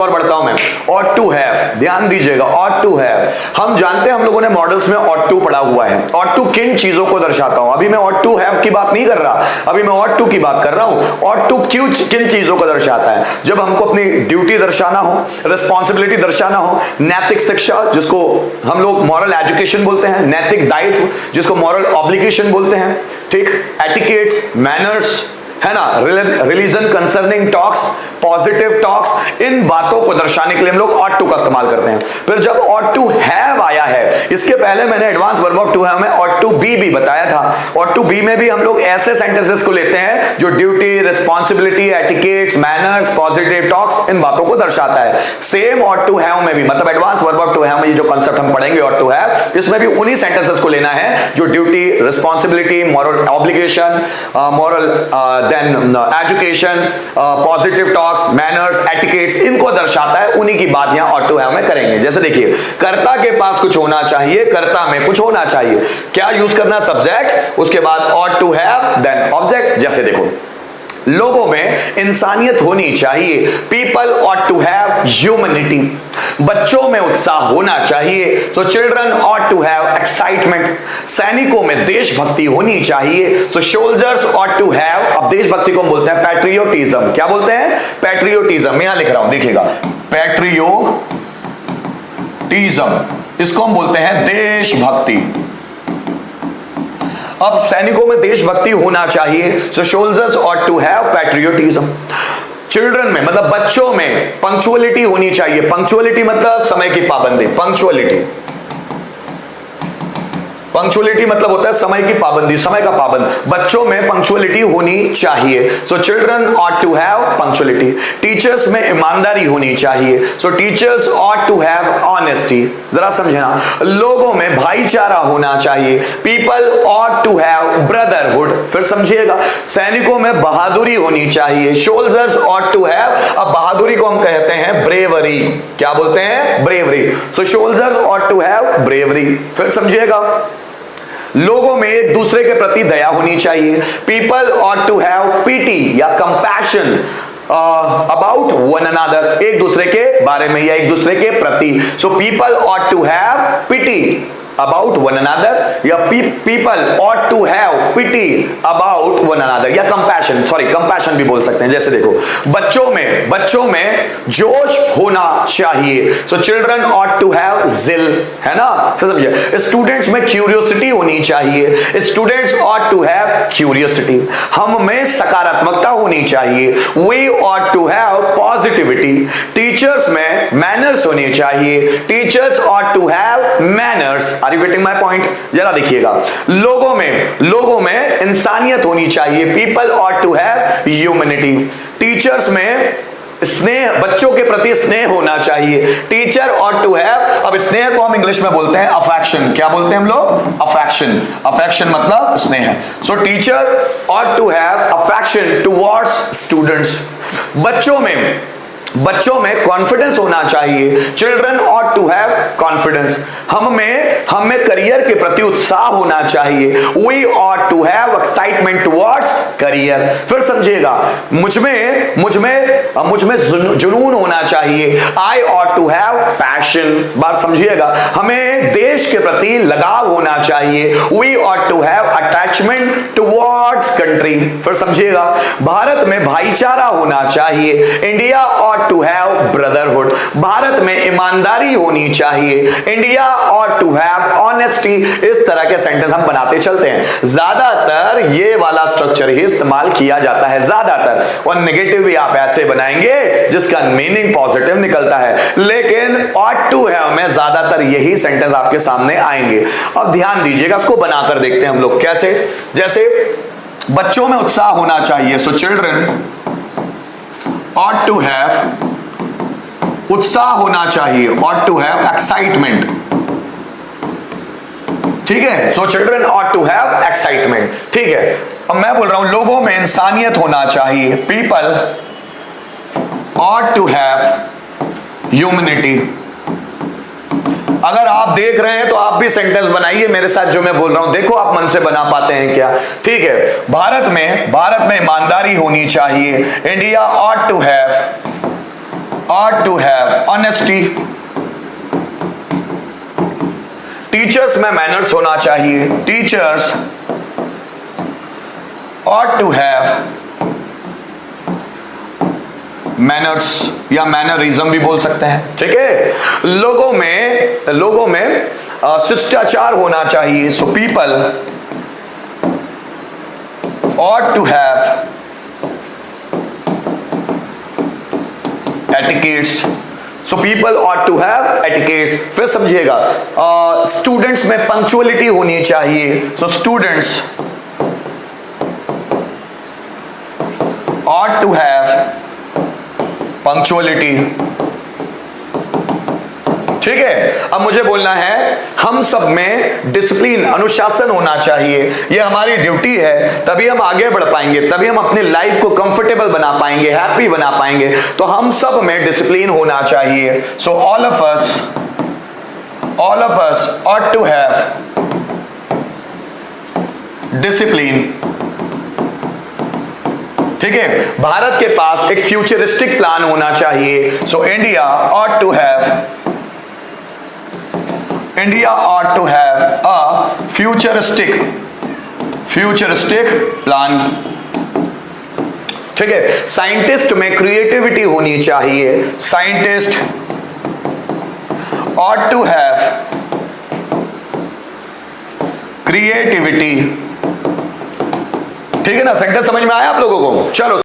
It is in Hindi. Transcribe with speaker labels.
Speaker 1: और बढ़ता हूं मैं। ऑट टू हैव, ध्यान दीजिएगा, ऑट टू हैव। हम जानते हैं, हम लोगों ने मॉडल्स में ऑट टू पढ़ा हुआ है। ऑट टू किन चीजों को दर्शाता हूं? अभी मैं ऑट टू हैव की बात नहीं कर रहा, अभी मैं ऑट टू की बात कर रहा हूं। ऑट टू किन चीजों को दर्शाता है? जब हमको अपनी ड्यूटी दर्शाना हो, रिस्पॉन्सिबिलिटी दर्शाना हो, नैतिक शिक्षा जिसको हम लोग मॉरल एजुकेशन बोलते हैं, नैतिक दायित्व जिसको मॉरल ऑब्लिगेशन बोलते हैं, ठीक, एटिकेट्स, मैनर्स, है ना, religion concerning talks, positive talks, इन बातों को दर्शाने के लिए हम लोग ऑट टू का इस्तेमाल करते हैं। फिर जब ऑट टू हैव आया है, इसके पहले मैंने advance verb of to have में ऑट टू बी भी बताया था। ऑट टू बी में भी हम लोग ऐसे सेंटेंसेस को लेते हैं जो duty, responsibility, etiquettes, manners, positive talks, इन बातों को दर्शाता है। सेम ऑट टू हैव में भी, मतलब advance verb of to have में ये जो कांसेप्ट हम पढ़ेंगे ऑट टू हैव, इसमें भी उन्हीं सेंटेंसेस को लेना है जो duty, responsibility, moral obligation, moral then education, positive talks, manners, etiquettes, इनको दर्शाता है। उन्हीं की बात यहां ऑट टू हैव में करेंगे। जैसे देखिए, कर्ता के पास कुछ होना चाहिए, कर्ता में कुछ होना चाहिए, क्या यूज करना? सब्जेक्ट, उसके बाद ought to have, then object. जैसे देखो, लोगों में इंसानियत होनी चाहिए, people ought to have humanity. बच्चों में उत्साह होना चाहिए, so children ought to have excitement. सैनिकों में देशभक्ति होनी चाहिए, so soldiers ought to have, अब देशभक्ति को हम बोलते हैं पैट्रियोटिज्म। क्या बोलते हैं? पैट्रियोटिज्म। यहां लिख रहा हूं, देखिएगा, पैट्रियोटिज्म, इसको हम बोलते हैं देशभक्ति। अब सैनिकों में देशभक्ति होना चाहिए, so soldiers ought to have patriotism. Children में, मतलब बच्चों में, पंक्चुअलिटी होनी चाहिए। पंक्चुअलिटी मतलब समय की पाबंदी। पंक्चुअलिटी मतलब होता है समय की पाबंदी, समय का पाबंद। बच्चों में पंक्चुअलिटी होनी चाहिए, so children ought to have punctuality. Teachers में ईमानदारी होनी चाहिए, so teachers ought to have honesty. जरा समझना, लोगों में भाईचारा होना चाहिए, people ought to have brotherhood. फिर समझिएगा, सैनिकों में बहादुरी होनी चाहिए, सोल्जर्स ऑट टू हैव, अब बहादुरी को हम कहते हैं ब्रेवरी। क्या बोलते हैं? Bravery. So soldiers ought to have bravery. फिर समझिएगा, लोगों में एक दूसरे के प्रति दया होनी चाहिए, people ought to have pity या कंपैशन अबाउट वन अनदर, एक दूसरे के बारे में या एक दूसरे के प्रति। So people ought to have pity about one another, या people ought to have pity about one another, या compassion, compassion भी बोल सकते हैं। जैसे देखो, बच्चों में जोश होना चाहिए, so children ought to have zeal, है ना? समझिए, स्टूडेंट्स में क्यूरियोसिटी होनी चाहिए, students ought to have curiosity। हम में सकारात्मकता होनी चाहिए, we ought to have positivity। Teachers में मैनर्स होनी चाहिए, teachers ought to have manners। Are you getting my point? जरा देखिएगा, लोगों में इंसानियत होनी चाहिए, people ought to have humanity. Teachers में स्नेह, बच्चों के प्रति स्नेह होना चाहिए, टीचर ऑट टू हैव, अब स्नेह को हम इंग्लिश में बोलते हैं अफेक्शन। क्या बोलते हैं हम लोग? अफेक्शन। अफेक्शन मतलब स्नेह। So teacher ought to have affection towards students. बच्चों में कॉन्फिडेंस होना चाहिए, children ought to have confidence. हम में करियर के प्रति उत्साह होना चाहिए, we ought to have excitement towards career. फिर समझिएगा, मुझ में जुनून होना चाहिए, I ought to have passion. बात समझिएगा, हमें देश के प्रति लगाव होना चाहिए, we ought to have attachment towards country. फिर समझिएगा, भारत में भाईचारा होना चाहिए, India ought to have brotherhood. Bharat में ईमानदारी होनी चाहिए, India ought to have honesty. इस तरह के सेंटेंस हम बनाते चलते हैं। ज्यादातर ये वाला स्ट्रक्चर ही इस्तेमाल किया जाता है, ज्यादातर। और नेगेटिव भी आप ऐसे बनाएंगे जिसका मीनिंग पॉजिटिव निकलता है, लेकिन ऑट टू हैव में ज्यादातर यही सेंटेंस आपके सामने आएंगे। अब ध्यान दीजिएगा, इसको बनाकर देखते हैं हम लोग कैसे। जैसे बच्चों में उत्साह होना चाहिए, so children ought to have, उत्साह होना चाहिए, ought to have excitement। ठीक है, so children ought to have excitement। ठीक है, अब मैं बोल रहा हूं, लोगों में इंसानियत होना चाहिए, people ought to have humanity। अगर आप देख रहे हैं तो आप भी सेंटेंस बनाइए मेरे साथ जो मैं बोल रहा हूं, देखो आप मन से बना पाते हैं क्या। ठीक है, भारत में ईमानदारी होनी चाहिए, India ought to have ought to have honesty. Teachers में मैनर्स होना चाहिए. Teachers ought to have manners या मैनरिज्म भी बोल सकते हैं. ठीक है. लोगों में शिष्टाचार होना चाहिए. So people ought to have etiquettes. So people ought to have etiquettes. फिर समझिएगा, स्टूडेंट्स में पंक्चुअलिटी होनी चाहिए. So students ought to have punctuality. ठीक है. अब मुझे बोलना है, हम सब में डिसिप्लिन, अनुशासन होना चाहिए. ये हमारी ड्यूटी है. तभी हम आगे बढ़ पाएंगे, तभी हम अपनी लाइफ को कंफर्टेबल बना पाएंगे, हैप्पी बना पाएंगे. तो हम सब में डिसिप्लिन होना चाहिए. So all of us ought to have discipline. ठीक है. भारत के पास एक फ्यूचरिस्टिक प्लान होना चाहिए. So India ought to have a futuristic plan. ठीक है. साइंटिस्ट में क्रिएटिविटी होनी चाहिए. Scientist ought to have creativity. ठीक है ना. सेंटेंस समझ में आया आप लोगों को? चलो.